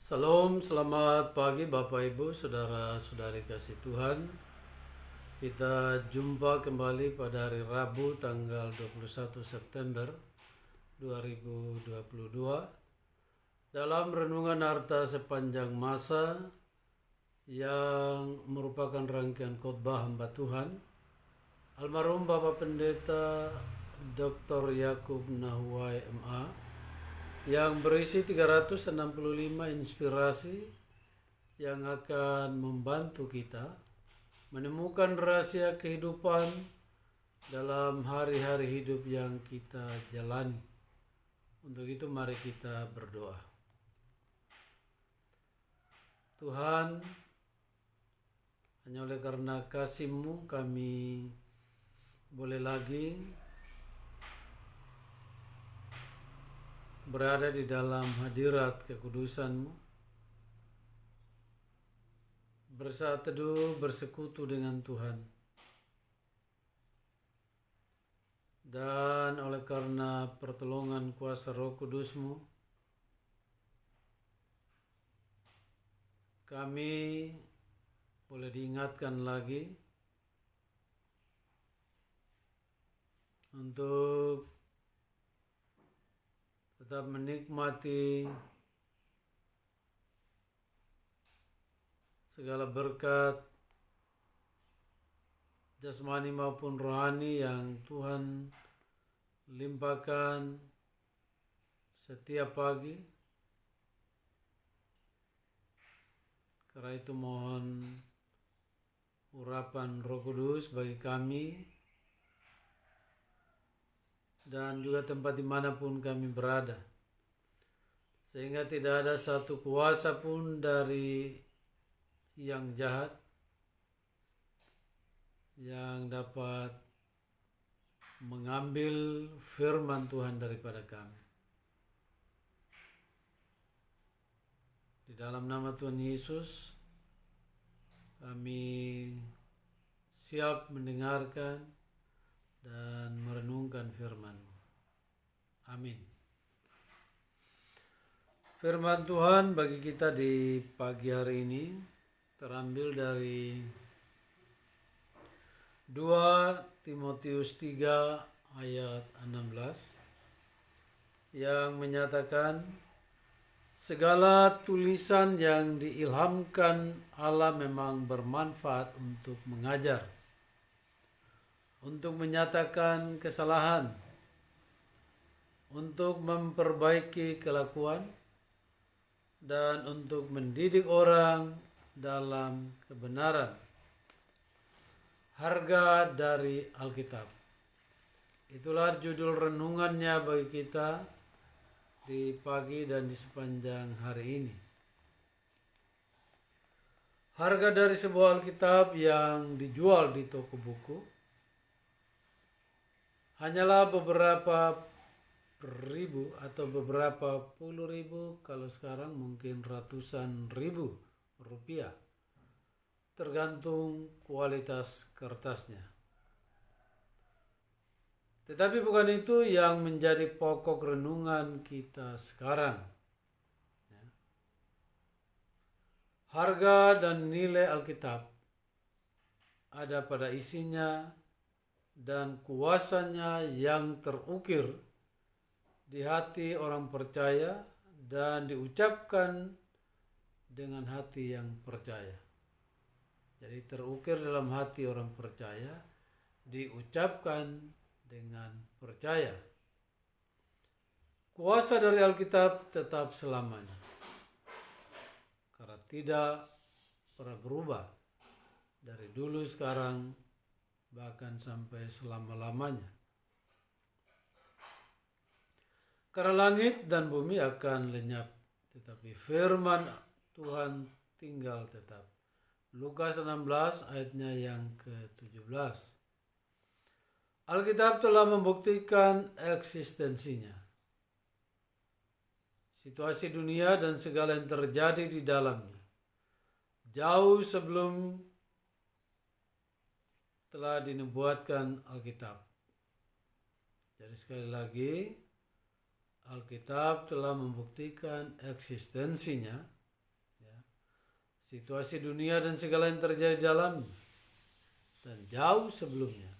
Salam, selamat pagi Bapak Ibu, saudara-saudari kasih Tuhan. Kita jumpa kembali pada hari Rabu tanggal 21 September 2022 dalam renungan harta sepanjang masa yang merupakan rangkaian khotbah hamba Tuhan almarhum Bapak Pendeta Dr. Yakub Nahuai MA yang berisi 365 inspirasi yang akan membantu kita menemukan rahasia kehidupan dalam hari-hari hidup yang kita jalani. Untuk itu mari kita berdoa. Tuhan, hanya oleh karena kasih-Mu kami boleh lagi berada di dalam hadirat kekudusan-Mu, bersaat teduh bersekutu dengan Tuhan. Dan oleh karena pertolongan kuasa Roh Kudus-Mu, kami boleh diingatkan lagi untuk tetap menikmati segala berkat jasmani maupun rohani yang Tuhan limpahkan setiap pagi. Karena itu mohon urapan Roh Kudus bagi kami dan juga tempat dimanapun kami berada, sehingga tidak ada satu kuasa pun dari yang jahat yang dapat mengambil firman Tuhan daripada kami. Di dalam nama Tuhan Yesus, kami siap mendengarkan dan merenungkan firman-Mu. Amin. Firman Tuhan bagi kita di pagi hari ini terambil dari 2 Timotius 3 ayat 16 yang menyatakan segala tulisan yang diilhamkan Allah memang bermanfaat untuk mengajar, untuk menyatakan kesalahan, untuk memperbaiki kelakuan, dan untuk mendidik orang dalam kebenaran. Harga dari Alkitab. Itulah judul renungannya bagi kita di pagi dan di sepanjang hari ini. Harga dari sebuah Alkitab yang dijual di toko buku hanyalah beberapa ribu atau beberapa puluh ribu, kalau sekarang mungkin ratusan ribu rupiah, tergantung kualitas kertasnya. Tetapi bukan itu yang menjadi pokok renungan kita sekarang. Harga dan nilai Alkitab ada pada isinya dan kuasanya yang terukir di hati orang percaya dan diucapkan dengan hati yang percaya. Jadi terukir dalam hati orang percaya, diucapkan dengan percaya. Kuasa dari Alkitab tetap selamanya, karena tidak pernah berubah dari dulu, sekarang, bahkan sampai selama-lamanya. Karena langit dan bumi akan lenyap, tetapi firman Tuhan tinggal tetap. Lukas 16 ayatnya yang ke-17. Alkitab telah membuktikan eksistensinya. Situasi dunia dan segala yang terjadi di dalamnya jauh sebelum telah dinubuatkan Alkitab. Jadi sekali lagi, Alkitab telah membuktikan eksistensinya situasi dunia dan segala yang terjadi dalam dan jauh sebelumnya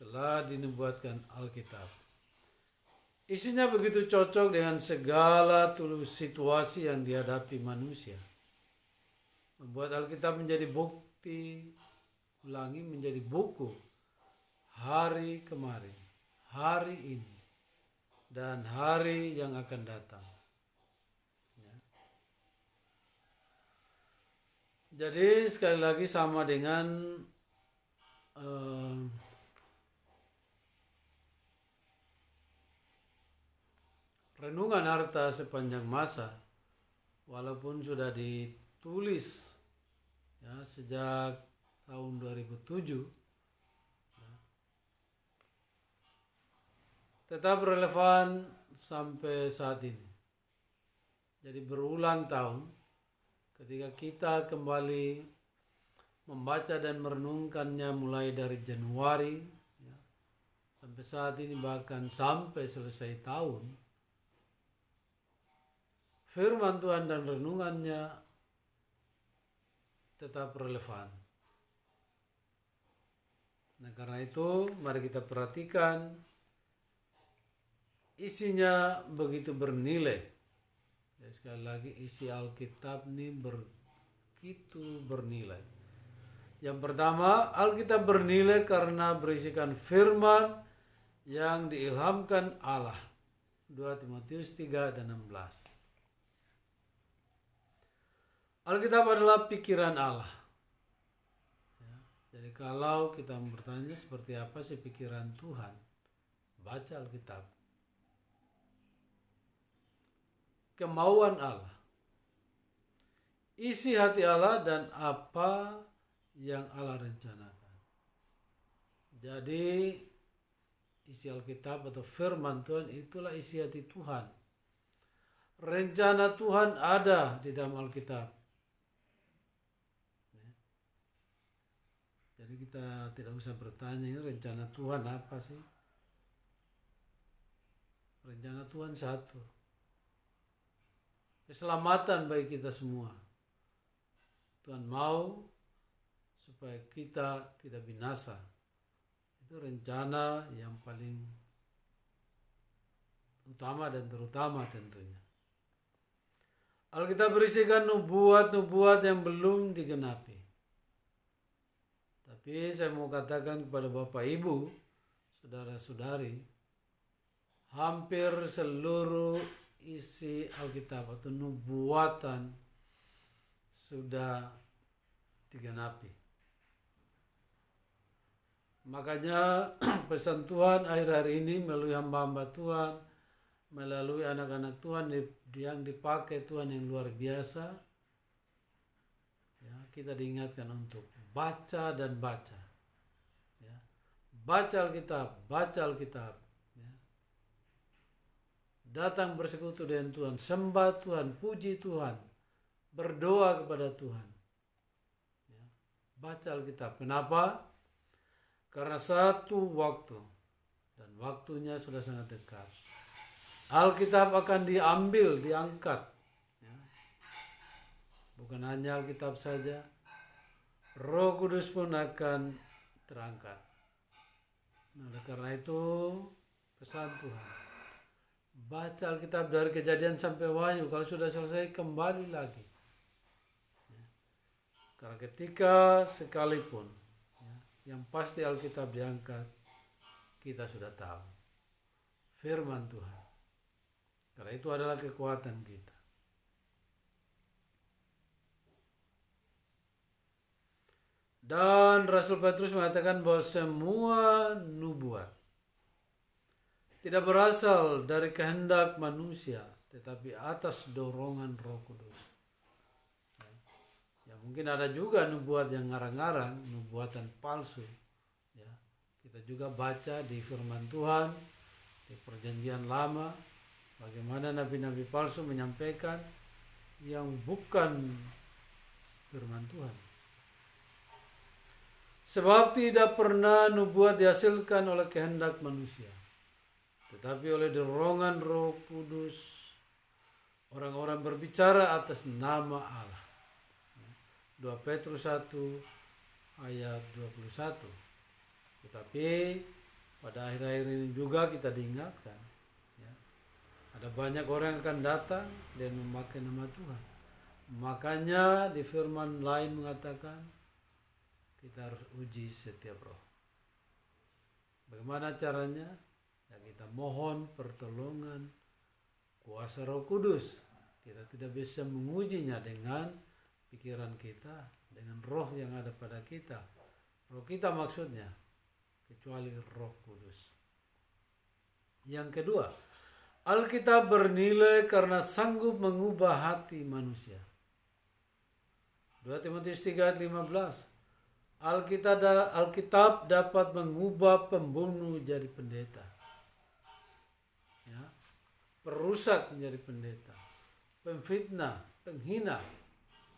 telah dinubuatkan Alkitab. Isinya begitu cocok dengan segala situasi yang dihadapi manusia. Membuat Alkitab menjadi bukti, menjadi buku hari kemarin, hari ini, dan hari yang akan datang. Ya. Jadi sekali lagi sama dengan renungan harta sepanjang masa, walaupun sudah ditulis ya sejak tahun 2007, ya, tetap relevan sampai saat ini. Jadi berulang tahun ketika kita kembali membaca dan merenungkannya mulai dari Januari ya, sampai saat ini, bahkan sampai selesai tahun, firman Tuhan dan renungannya tetap relevan. Nah, karena itu mari kita perhatikan isinya begitu bernilai. Ya, sekali lagi isi Alkitab ini begitu bernilai. Yang pertama, Alkitab bernilai karena berisikan firman yang diilhamkan Allah. 2 Timotius 3 dan 16. Alkitab adalah pikiran Allah. Ya, jadi kalau kita bertanya seperti apa sih pikiran Tuhan, baca Alkitab. Kemauan Allah, isi hati Allah, dan apa yang Allah rencanakan. Jadi isi Alkitab atau firman Tuhan itulah isi hati Tuhan. Rencana Tuhan ada di dalam Alkitab. Jadi kita tidak usah bertanya ini rencana Tuhan apa sih? Rencana Tuhan satu. Keselamatan bagi kita semua. Tuhan mau supaya kita tidak binasa. Itu rencana yang paling utama dan terutama tentunya. Alkitab berisikan nubuat-nubuat yang belum digenapi. Tapi saya mau katakan kepada Bapak Ibu, saudara-saudari, hampir seluruh isi Alkitab atau nubuatan sudah digenapi. Makanya pesan Tuhan akhir-akhir ini melalui hamba-hamba Tuhan, melalui anak-anak Tuhan yang dipakai Tuhan yang luar biasa, ya, kita diingatkan untuk baca dan baca. Ya. Baca Alkitab, baca Alkitab. Ya. Datang bersekutu dengan Tuhan, sembah Tuhan, puji Tuhan, berdoa kepada Tuhan. Ya. Baca Alkitab. Kenapa? Karena satu waktu, dan waktunya sudah sangat dekat, Alkitab akan diambil, diangkat. Ya. Bukan hanya Alkitab saja, Roh Kudus pun akan terangkat. Nah, oleh karena itu pesan Tuhan, baca Alkitab dari Kejadian sampai Wahyu. Kalau sudah selesai, kembali lagi. Ya. Karena ketika sekalipun ya, yang pasti Alkitab diangkat, kita sudah tahu firman Tuhan. Karena itu adalah kekuatan kita. Dan Rasul Petrus mengatakan bahwa semua nubuat tidak berasal dari kehendak manusia, tetapi atas dorongan Roh Kudus. Ya, mungkin ada juga nubuat yang ngarang-ngarang, nubuatan palsu. Ya, kita juga baca di firman Tuhan, di Perjanjian Lama, bagaimana nabi-nabi palsu menyampaikan yang bukan firman Tuhan. Sebab tidak pernah nubuat dihasilkan oleh kehendak manusia, tetapi oleh dorongan Roh Kudus orang-orang berbicara atas nama Allah. 2 Petrus 1 ayat 21. Tetapi pada akhir-akhir ini juga kita diingatkan, ya, ada banyak orang yang akan datang dan memakai nama Tuhan. Makanya di firman lain mengatakan kita harus uji setiap roh. Bagaimana caranya? Ya, kita mohon pertolongan kuasa Roh Kudus. Kita tidak bisa mengujinya dengan pikiran kita, dengan roh yang ada pada kita. Roh kita maksudnya, kecuali Roh Kudus. Yang kedua, Alkitab bernilai karena sanggup mengubah hati manusia. 2 Timotius 3 ayat 15. Alkitab dapat mengubah pembunuh jadi pendeta. Ya, perusak menjadi pendeta. Pemfitnah, penghina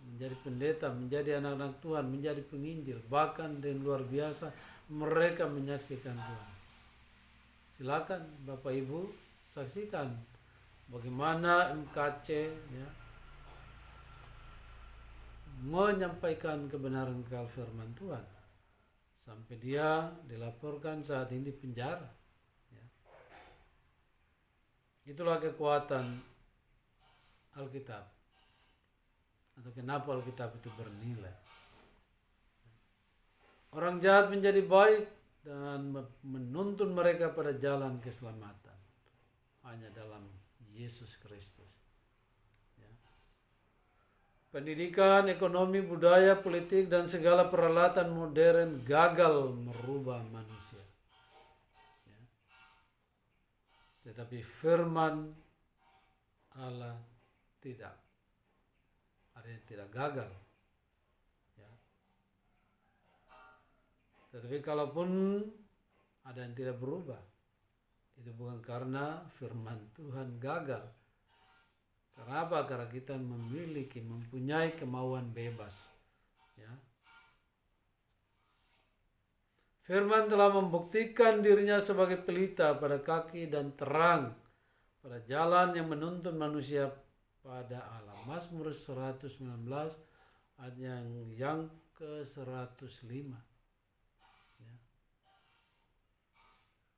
menjadi pendeta, menjadi anak-anak Tuhan, menjadi penginjil. Bahkan dengan luar biasa mereka menyaksikan Tuhan. Silakan Bapak Ibu saksikan bagaimana MKC, ya, menyampaikan kebenaran firman Tuhan sampai dia dilaporkan saat ini di penjara. Ya. Itulah kekuatan Alkitab, atau kenapa Alkitab itu bernilai. Orang jahat menjadi baik dan menuntun mereka pada jalan keselamatan hanya dalam Yesus Kristus. Ya. Pendidikan, ekonomi, budaya, politik, dan segala peralatan modern gagal merubah manusia. Ya. Tetapi firman Allah tidak. Artinya tidak gagal. Ya. Tetapi kalaupun ada yang tidak berubah, itu bukan karena firman Tuhan gagal. Karena apa? Karena kita mempunyai kemauan bebas. Ya. Firman telah membuktikan dirinya sebagai pelita pada kaki dan terang pada jalan yang menuntun manusia pada Allah. Mazmur 119 ayat yang ke-105. Ya.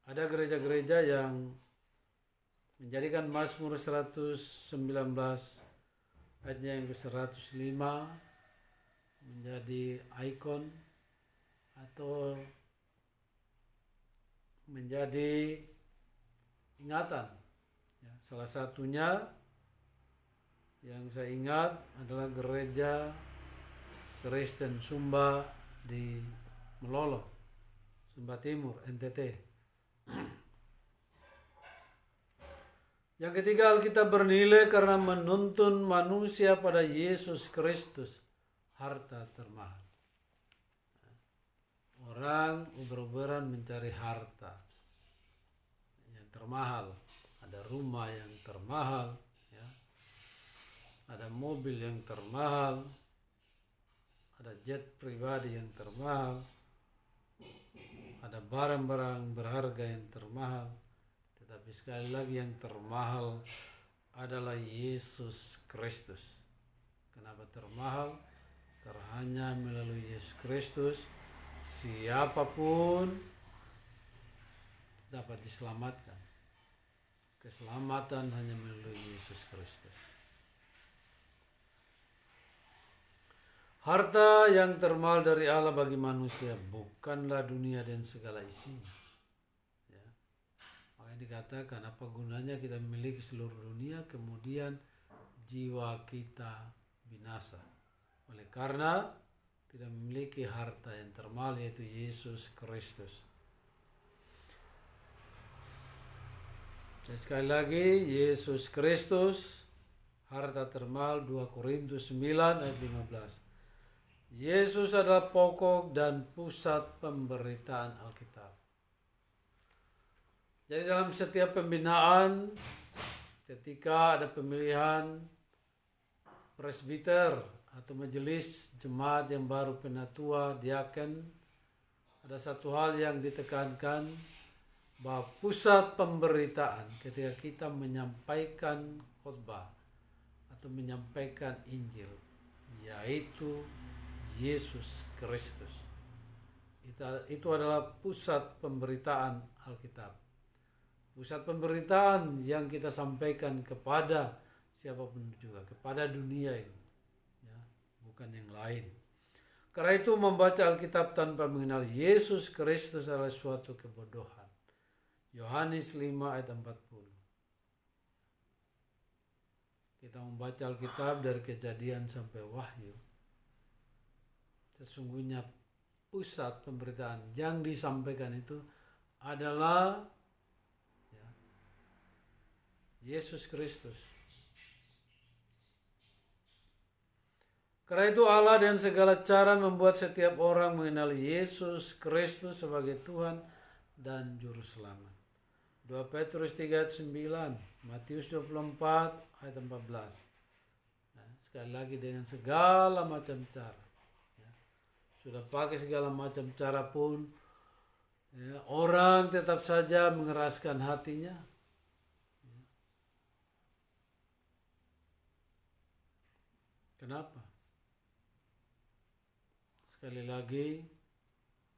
Ada gereja-gereja yang menjadikan Mazmur 119 ayat yang ke-105 menjadi ikon atau menjadi ingatan. Ya, salah satunya yang saya ingat adalah gereja Kristen Sumba di Melolo, Sumba Timur, NTT. Yang ketiga, Alkitab bernilai karena menuntun manusia pada Yesus Kristus, harta termahal. Orang uber-uberan mencari harta yang termahal. Ada rumah yang termahal, ada mobil yang termahal, ada jet pribadi yang termahal, ada barang-barang berharga yang termahal. Tetapi sekali lagi yang termahal adalah Yesus Kristus. Kenapa termahal? Karena hanya melalui Yesus Kristus siapapun dapat diselamatkan. Keselamatan hanya melalui Yesus Kristus. Harta yang termahal dari Allah bagi manusia bukanlah dunia dan segala isinya. Ya. Makanya dikatakan apa gunanya kita memiliki seluruh dunia kemudian jiwa kita binasa. Oleh karena tidak memiliki harta yang termahal yaitu Yesus Kristus. Dan sekali lagi Yesus Kristus harta termahal 2 Korintus 9 ayat 15. Yesus adalah pokok dan pusat pemberitaan Alkitab. Jadi dalam setiap pembinaan, ketika ada pemilihan presbiter atau majelis jemaat yang baru penatua, diaken, ada satu hal yang ditekankan, bahwa pusat pemberitaan ketika kita menyampaikan khotbah atau menyampaikan Injil, yaitu Yesus Kristus. Itu adalah pusat pemberitaan Alkitab. Pusat pemberitaan yang kita sampaikan kepada siapapun juga, kepada dunia ini, ya, bukan yang lain. Karena itu membaca Alkitab tanpa mengenal Yesus Kristus adalah suatu kebodohan. Yohanes 5 ayat 40. Kita membaca Alkitab dari Kejadian sampai Wahyu. Sesungguhnya pusat pemberitaan yang disampaikan itu adalah Yesus Kristus. Karena itu Allah dengan segala cara membuat setiap orang mengenal Yesus Kristus sebagai Tuhan dan Juru Selamat. 2 Petrus 3 ayat 9, Matius 24 ayat 14. Sekali lagi dengan segala macam cara. Sudah pakai segala macam cara pun, orang tetap saja mengeraskan hatinya. Kenapa? Sekali lagi,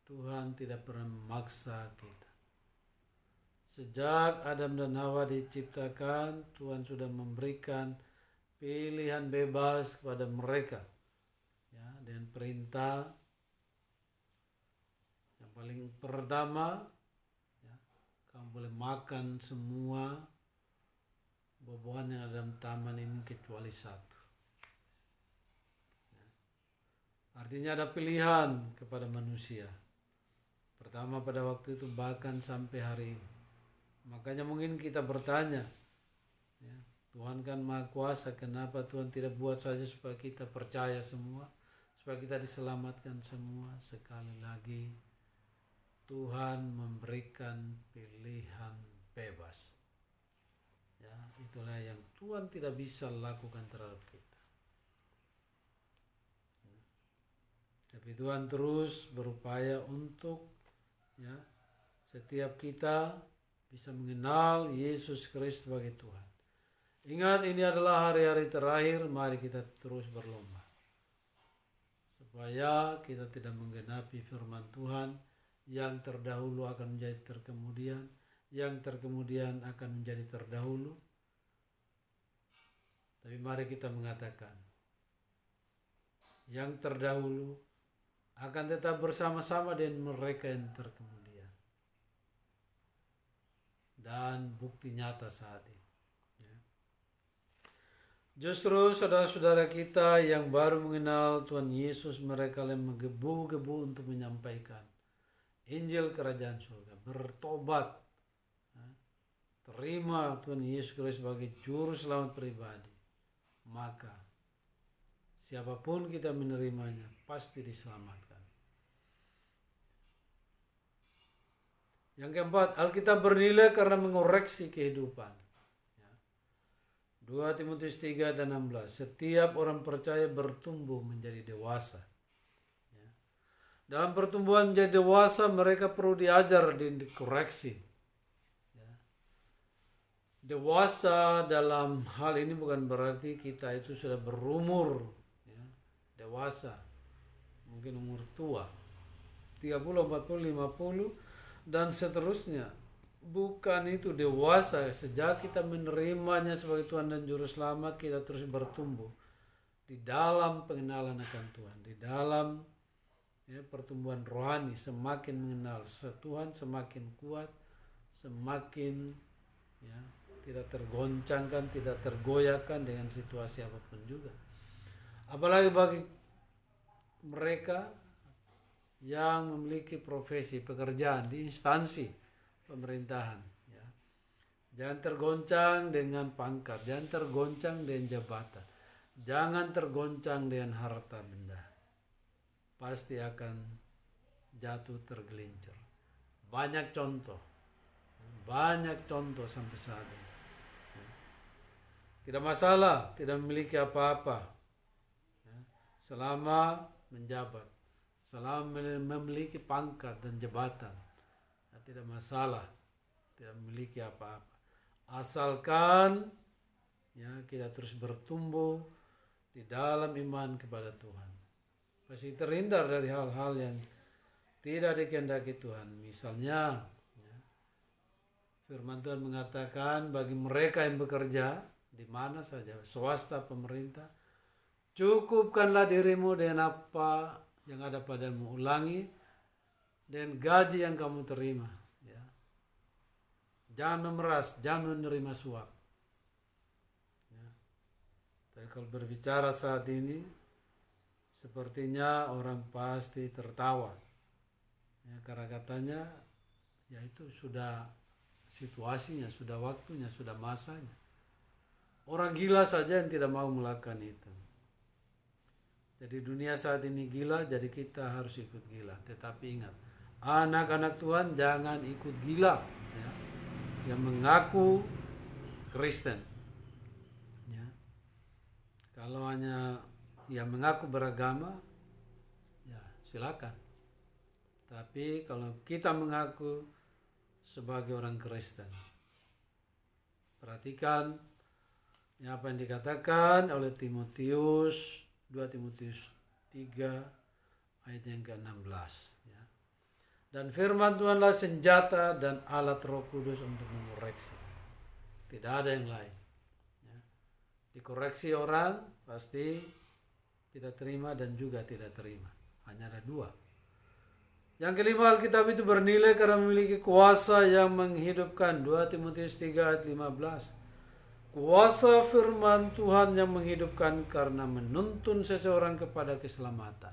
Tuhan tidak pernah memaksa kita. Sejak Adam dan Hawa diciptakan, Tuhan sudah memberikan pilihan bebas kepada mereka, ya, dengan perintah yang paling pertama, ya, kamu boleh makan semua buah-buahan yang ada dalam taman ini kecuali satu. Ya. Artinya ada pilihan kepada manusia. Pertama pada waktu itu, bahkan sampai hari ini. Makanya mungkin kita bertanya, ya, Tuhan kan Maha Kuasa, kenapa Tuhan tidak buat saja supaya kita percaya semua, supaya kita diselamatkan semua? Sekali lagi, Tuhan memberikan pilihan bebas. Ya, itulah yang Tuhan tidak bisa lakukan terhadap kita. Ya. Tapi Tuhan terus berupaya untuk, ya, setiap kita bisa mengenal Yesus Kristus sebagai Tuhan. Ingat, ini adalah hari-hari terakhir, mari kita terus berlomba. Supaya kita tidak menggenapi firman Tuhan, yang terdahulu akan menjadi terkemudian, yang terkemudian akan menjadi terdahulu. Tapi mari kita mengatakan, yang terdahulu akan tetap bersama-sama dengan mereka yang terkemudian. Dan bukti nyata saat ini. Ya. Justru saudara-saudara kita yang baru mengenal Tuhan Yesus, mereka yang menggebu-gebu untuk menyampaikan Injil Kerajaan Surga, bertobat, ya, terima Tuhan Yesus Kristus sebagai Juru Selamat pribadi, maka siapapun kita menerimanya pasti diselamatkan. Yang keempat, Alkitab bernilai karena mengoreksi kehidupan. 2 Timotius 3 dan 16. Setiap orang percaya bertumbuh menjadi dewasa. Dalam pertumbuhan menjadi dewasa, mereka perlu diajar dan dikoreksi. Dewasa dalam hal ini bukan berarti kita itu sudah berumur, dewasa, mungkin umur tua, 30, 40, 50, dan seterusnya. Bukan itu dewasa. Sejak kita menerimanya sebagai Tuhan dan Juru Selamat, kita terus bertumbuh di dalam pengenalan akan Tuhan, di dalam, ya, pertumbuhan rohani. Semakin mengenal Tuhan, semakin kuat, semakin, ya, tidak tergoncangkan, tidak tergoyahkan dengan situasi apapun juga. Apalagi bagi mereka yang memiliki profesi pekerjaan di instansi pemerintahan, ya. Jangan tergoncang dengan pangkat, jangan tergoncang dengan jabatan, jangan tergoncang dengan harta benda. Pasti akan jatuh tergelincir. Banyak contoh sampai saat ini. Tidak masalah tidak memiliki apa-apa, ya, selama menjabat, selama memiliki pangkat dan jabatan, ya, tidak masalah tidak memiliki apa-apa, asalkan, ya, kita terus bertumbuh di dalam iman kepada Tuhan. pasti terhindar dari hal-hal yang tidak dikehendaki Tuhan. Misalnya, ya, firman Tuhan mengatakan bagi mereka yang bekerja di mana saja, swasta, pemerintah, cukupkanlah dirimu dengan apa yang ada padamu, ulangi, dan gaji yang kamu terima. Ya. Jangan memeras, jangan menerima suap. Ya. Tapi kalau berbicara saat ini, sepertinya orang pasti tertawa. Ya, karena katanya, ya itu sudah situasinya, sudah waktunya, sudah masanya. Orang gila saja yang tidak mau melakukan itu. Jadi dunia saat ini gila, jadi kita harus ikut gila. Tetapi ingat, anak-anak Tuhan jangan ikut gila, ya, yang mengaku Kristen. Ya. Kalau hanya yang mengaku beragama, ya silakan. Tapi kalau kita mengaku sebagai orang Kristen, perhatikan ya apa yang dikatakan oleh Timotius, 2 Timotius 3 ayat yang ke-16. Ya. Dan firman Tuhanlah senjata dan alat Roh Kudus untuk mengoreksi. Tidak ada yang lain. Ya. Dikoreksi orang pasti kita terima dan juga tidak terima. Hanya ada dua. Yang kelima, Alkitab itu bernilai karena memiliki kuasa yang menghidupkan. 2 Timotius 3 ayat 15. Kuasa firman Tuhan yang menghidupkan karena menuntun seseorang kepada keselamatan.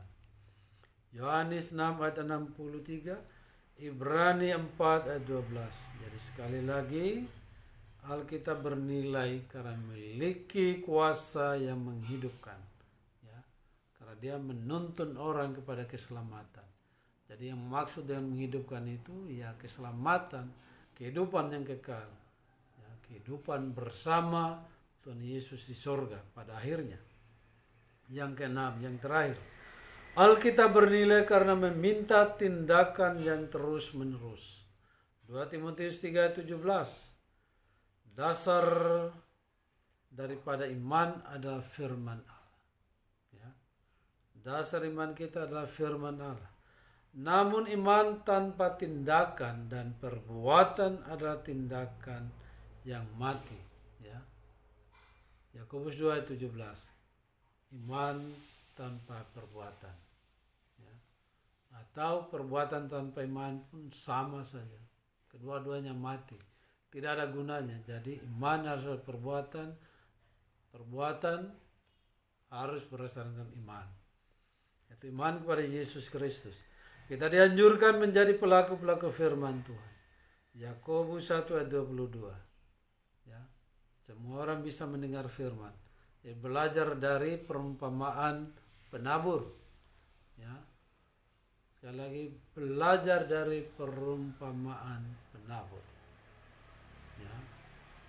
Yohanes 6 ayat 63, Ibrani 4 ayat 12. Jadi sekali lagi, Alkitab bernilai karena memiliki kuasa yang menghidupkan. Ya, karena dia menuntun orang kepada keselamatan. Jadi yang maksud dengan menghidupkan itu ya keselamatan, kehidupan yang kekal, ya, kehidupan bersama Tuhan Yesus di sorga pada akhirnya. Yang keenam, yang terakhir, Alkitab bernilai karena meminta tindakan yang terus menerus. 2 Timotius 3:17. Dasar daripada iman adalah firman Allah. Ya. Dasar iman kita adalah firman Allah. Namun iman tanpa tindakan dan perbuatan adalah tindakan yang mati. Ya. Yakobus 2:17. Iman tanpa perbuatan. Ya. Atau perbuatan tanpa iman pun sama saja. Kedua-duanya mati. Tidak ada gunanya. Jadi iman harus ada perbuatan. Perbuatan harus berdasarkan iman. Itu iman kepada Yesus Kristus. Kita dianjurkan menjadi pelaku-pelaku firman Tuhan. Yakobus 1 ayat 22. Ya. Semua orang bisa mendengar firman. Ya, belajar dari perumpamaan penabur. Ya. Sekali lagi, belajar dari perumpamaan penabur. Ya.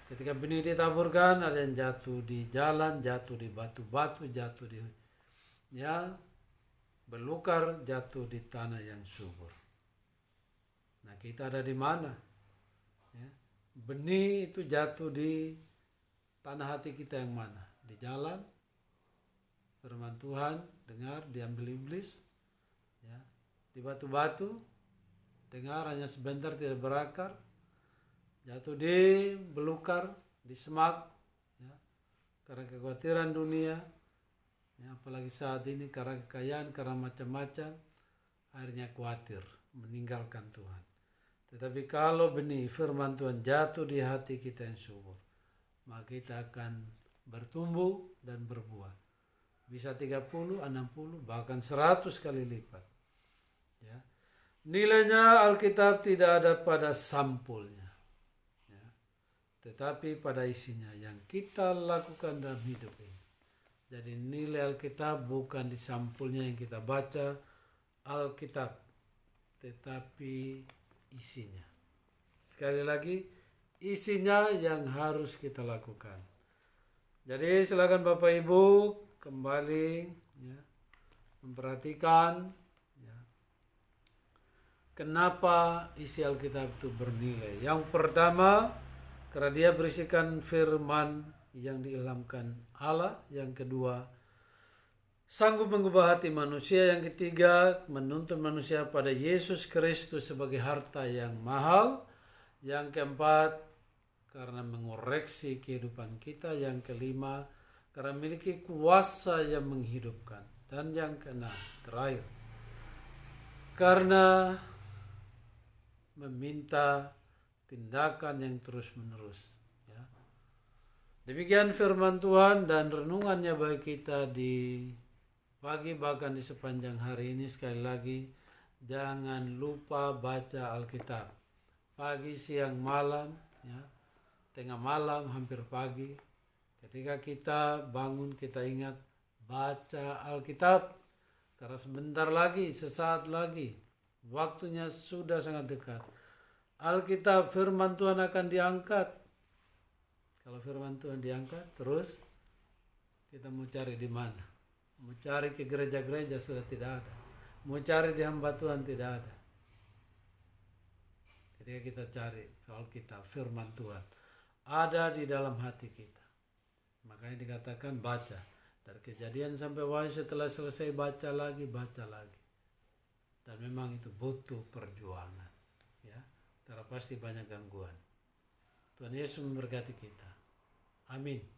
Ketika benih ditaburkan, ada yang jatuh di jalan, jatuh di batu-batu, jatuh di belukar, jatuh di tanah yang subur. Nah, kita ada di mana? Ya. Benih itu jatuh di tanah hati kita yang mana? Di jalan, firman Tuhan, dengar, diambil iblis. Ya. Di batu-batu, dengar, hanya sebentar, tidak berakar. Jatuh di belukar, di semak. Ya. Karena kekhawatiran dunia. Ya, apalagi saat ini karena kekayaan, karena macam-macam, akhirnya khawatir, meninggalkan Tuhan. Tetapi kalau benih firman Tuhan jatuh di hati kita yang subur, maka kita akan bertumbuh dan berbuah. Bisa 30, 60, bahkan 100 kali lipat. Ya. Nilainya Alkitab tidak ada pada sampulnya, ya, tetapi pada isinya yang kita lakukan dalam hidup ini. Jadi nilai Alkitab bukan di sampulnya yang kita baca Alkitab, tetapi isinya. Sekali lagi, isinya yang harus kita lakukan. Jadi silakan Bapak Ibu kembali ya, memperhatikan ya, kenapa isi Alkitab itu bernilai. Yang pertama, karena dia berisikan firman yang diilhamkan Allah. Yang kedua, sanggup mengubah hati manusia. Yang ketiga, menuntun manusia pada Yesus Kristus sebagai harta yang mahal. Yang keempat, karena mengoreksi kehidupan kita. Yang kelima, karena memiliki kuasa yang menghidupkan. Dan yang keenam, terakhir, karena meminta tindakan yang terus-menerus. Ya. Demikian firman Tuhan dan renungannya bagi kita di pagi bahkan di sepanjang hari ini. Sekali lagi, jangan lupa baca Alkitab. Pagi, siang, malam, ya, tengah malam, hampir pagi. Ketika kita bangun, kita ingat baca Alkitab. Karena sebentar lagi, sesaat lagi, waktunya sudah sangat dekat. Alkitab, firman Tuhan akan diangkat. Kalau firman Tuhan diangkat, terus kita mau cari di mana? Mau cari ke gereja-gereja sudah tidak ada. Mau cari di hamba Tuhan tidak ada. Ketika kita cari Alkitab, firman Tuhan ada di dalam hati kita. Makanya dikatakan baca. Dari Kejadian sampai Wahyu, setelah selesai baca lagi. Dan memang itu butuh perjuangan. Ya, karena pasti banyak gangguan. Tuhan Yesus memberkati kita. Amin.